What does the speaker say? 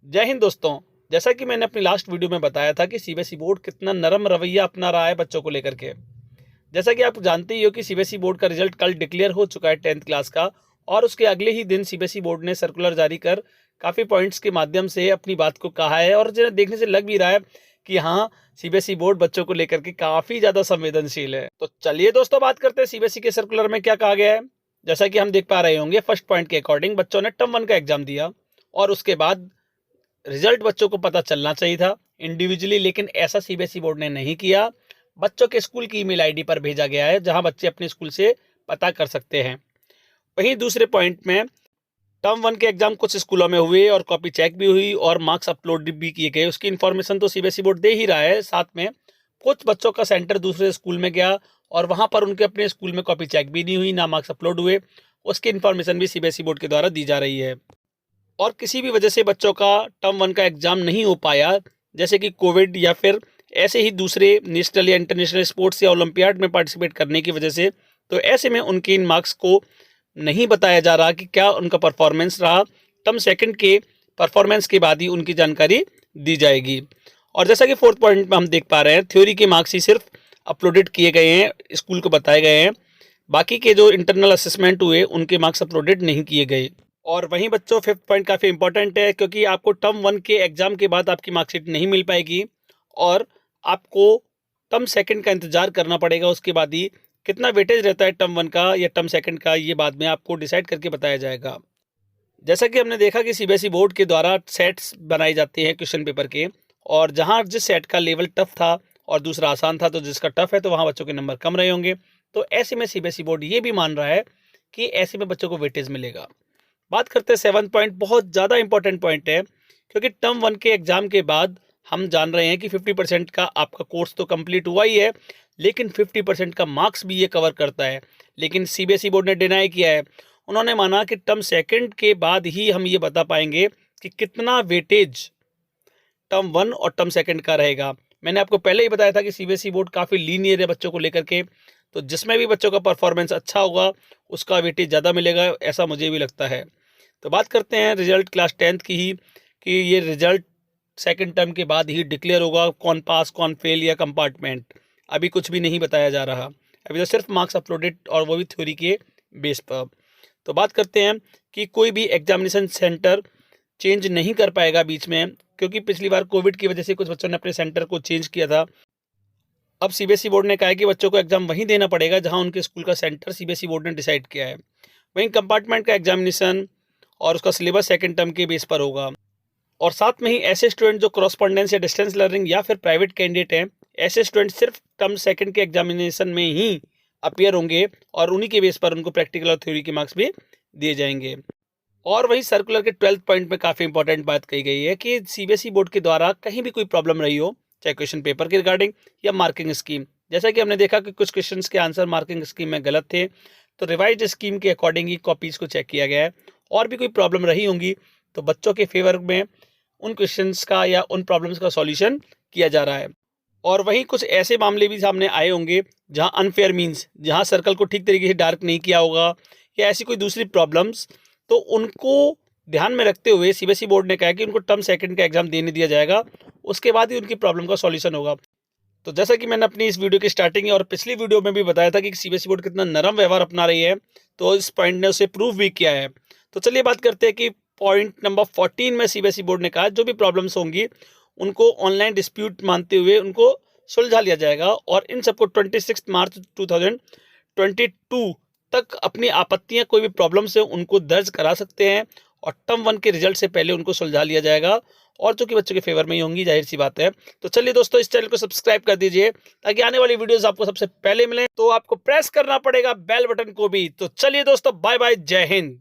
जय हिंद दोस्तों। जैसा कि मैंने अपनी लास्ट वीडियो में बताया था कि सीबीएसई बोर्ड कितना नरम रवैया अपना रहा है बच्चों को लेकर के। जैसा कि आप जानते ही हो कि सीबीएसई बोर्ड का रिजल्ट कल डिक्लेयर हो चुका है 10th क्लास का, और उसके अगले ही दिन सीबीएसई बोर्ड ने सर्कुलर जारी कर काफ़ी पॉइंट्स के माध्यम से अपनी बात को कहा है, और जिन्हें देखने से लग भी रहा है कि हाँ, सीबीएसई बोर्ड बच्चों को लेकर के काफ़ी ज़्यादा संवेदनशील है। तो चलिए दोस्तों, बात करते हैं सीबीएसई के सर्कुलर में क्या कहा गया है। जैसा कि हम देख पा रहे होंगे, फर्स्ट पॉइंट के अकॉर्डिंग बच्चों ने टर्म 1 का एग्जाम दिया और उसके बाद रिजल्ट बच्चों को पता चलना चाहिए था इंडिविजुअली, लेकिन ऐसा सीबीएसई बोर्ड ने नहीं किया। बच्चों के स्कूल की ईमेल आईडी पर भेजा गया है, जहां बच्चे अपने स्कूल से पता कर सकते हैं। वहीं दूसरे पॉइंट में, टर्म 1 के एग्जाम कुछ स्कूलों में हुए और कॉपी चेक भी हुई और मार्क्स अपलोड भी किए गए। उसकी इन्फॉर्मेशन तो सीबीएसई बोर्ड दे ही रहा है। साथ में कुछ बच्चों का सेंटर दूसरे स्कूल में गया और वहां पर उनके अपने स्कूल में कॉपी चेक भी नहीं हुई, ना मार्क्स अपलोड हुए। उसकी इन्फॉर्मेशन भी सीबीएसई बोर्ड के द्वारा दी जा रही है। और किसी भी वजह से बच्चों का टर्म 1 का एग्ज़ाम नहीं हो पाया, जैसे कि कोविड या फिर ऐसे ही दूसरे नेशनल या इंटरनेशनल स्पोर्ट्स या ओलंपियाड में पार्टिसिपेट करने की वजह से, तो ऐसे में उनके इन मार्क्स को नहीं बताया जा रहा कि क्या उनका परफॉर्मेंस रहा। टर्म 2 के परफॉर्मेंस के बाद ही उनकी जानकारी दी जाएगी। और जैसा कि फोर्थ पॉइंट में हम देख पा रहे हैं, थ्योरी के मार्क्स ही सिर्फ अपलोडेड किए गए हैं, स्कूल को बताए गए हैं। बाकी के जो इंटरनल असेसमेंट हुए उनके मार्क्स अपलोडेड नहीं किए गए। और वहीं बच्चों, फिफ्थ पॉइंट काफ़ी इंपॉर्टेंट है, क्योंकि आपको टर्म 1 के एग्ज़ाम के बाद आपकी मार्कशीट नहीं मिल पाएगी और आपको टर्म 2 का इंतज़ार करना पड़ेगा। उसके बाद ही कितना वेटेज रहता है टर्म 1 का या टर्म 2 का, ये बाद में आपको डिसाइड करके बताया जाएगा। जैसा कि हमने देखा कि सीबीएसई बोर्ड के द्वारा सेट्स बनाए जाते हैं क्वेश्चन पेपर के, और जहाँ जिस सेट का लेवल टफ था और दूसरा आसान था, तो जिसका टफ है तो वहाँ बच्चों के नंबर कम रहे होंगे। तो ऐसे में सीबीएसई बोर्ड ये भी मान रहा है कि ऐसे में बच्चों को वेटेज मिलेगा। बात करते हैं 7th पॉइंट, बहुत ज़्यादा इंपॉर्टेंट पॉइंट है, क्योंकि टर्म 1 के एग्ज़ाम के बाद हम जान रहे हैं कि 50% का आपका कोर्स तो कंप्लीट हुआ ही है, लेकिन 50% का मार्क्स भी ये कवर करता है। लेकिन सीबीएसई बोर्ड ने डिनाई किया है। उन्होंने माना कि टर्म 2 के बाद ही हम ये बता पाएंगे कि कितना वेटेज टर्म 1 और टर्म 2 का रहेगा। मैंने आपको पहले ही बताया था कि सीबीएसई बोर्ड काफ़ी लीनियर है बच्चों को लेकर के, तो जिसमें भी बच्चों का परफॉर्मेंस अच्छा होगा उसका वेटेज ज़्यादा मिलेगा, ऐसा मुझे भी लगता है। तो बात करते हैं रिजल्ट क्लास 10th की ही, कि ये रिजल्ट 2nd टर्म के बाद ही डिक्लेयर होगा, कौन पास कौन फेल या कंपार्टमेंट। अभी कुछ भी नहीं बताया जा रहा, अभी तो सिर्फ मार्क्स अपलोडेड, और वो भी थ्योरी के बेस पर। तो बात करते हैं कि कोई भी एग्जामिनेशन सेंटर चेंज नहीं कर पाएगा बीच में, क्योंकि पिछली बार कोविड की वजह से कुछ बच्चों ने अपने सेंटर को चेंज किया था। अब सीबीएसई बोर्ड ने कहा है कि बच्चों को एग्जाम वहीं देना पड़ेगा जहां उनके स्कूल का सेंटर सीबीएसई बोर्ड ने डिसाइड किया है। वहीं कंपार्टमेंट का एग्जामिनेशन और उसका सिलेबस 2nd टर्म के बेस पर होगा। और साथ में ही ऐसे स्टूडेंट जो क्रॉसपॉन्डेंस या डिस्टेंस लर्निंग या फिर प्राइवेट कैंडिडेट हैं, ऐसे स्टूडेंट सिर्फ टर्म 2 के एग्जामिनेशन में ही अपीयर होंगे, और उन्हीं के बेस पर उनको प्रैक्टिकल और थ्योरी के मार्क्स भी दिए जाएंगे। और वही सर्कुलर के 12th पॉइंट में काफ़ी इंपॉर्टेंट बात कही गई है कि सीबीएसई बोर्ड के द्वारा कहीं भी कोई प्रॉब्लम रही हो, चाहे क्वेश्चन पेपर के रिगार्डिंग या मार्किंग स्कीम, जैसा कि हमने देखा कि कुछ क्वेश्चंस के आंसर मार्किंग स्कीम में गलत थे, तो रिवाइज्ड स्कीम के अकॉर्डिंग ही कॉपीज़ को चेक किया गया है। और भी कोई प्रॉब्लम रही होंगी तो बच्चों के फेवर में उन क्वेश्चंस का या उन प्रॉब्लम्स का सॉल्यूशन किया जा रहा है। और वहीं कुछ ऐसे मामले भी सामने आए होंगे जहां अनफेयर मीन्स, जहां सर्कल को ठीक तरीके से डार्क नहीं किया होगा या ऐसी कोई दूसरी प्रॉब्लम्स, तो उनको ध्यान में रखते हुए सीबीएसई बोर्ड ने कहा कि उनको टर्म 2 का एग्जाम देने दिया जाएगा, उसके बाद ही उनकी प्रॉब्लम का सॉल्यूशन होगा। तो जैसा कि मैंने अपनी इस वीडियो की स्टार्टिंग और पिछली वीडियो में भी बताया था कि सीबीएसई बोर्ड कितना नरम व्यवहार अपना रही है, तो इस पॉइंट ने उसे प्रूव भी किया है। तो चलिए बात करते हैं कि पॉइंट नंबर 14 में सीबीएसई बोर्ड ने कहा जो भी प्रॉब्लम्स होंगी उनको ऑनलाइन डिस्प्यूट मानते हुए उनको सुलझा लिया जाएगा, और इन सबको 26 मार्च 2022 तक अपनी आपत्तियां, कोई भी प्रॉब्लम्स है उनको दर्ज करा सकते हैं, और टर्म 1 के रिजल्ट से पहले उनको सुलझा लिया जाएगा, और जो कि बच्चों के फेवर में ही होंगी, जाहिर सी बात है। तो चलिए दोस्तों, इस चैनल को सब्सक्राइब कर दीजिए ताकि आने वाली वीडियोस आपको सबसे पहले मिले। तो आपको प्रेस करना पड़ेगा बेल बटन को भी। तो चलिए दोस्तों, बाय बाय, जय हिंद।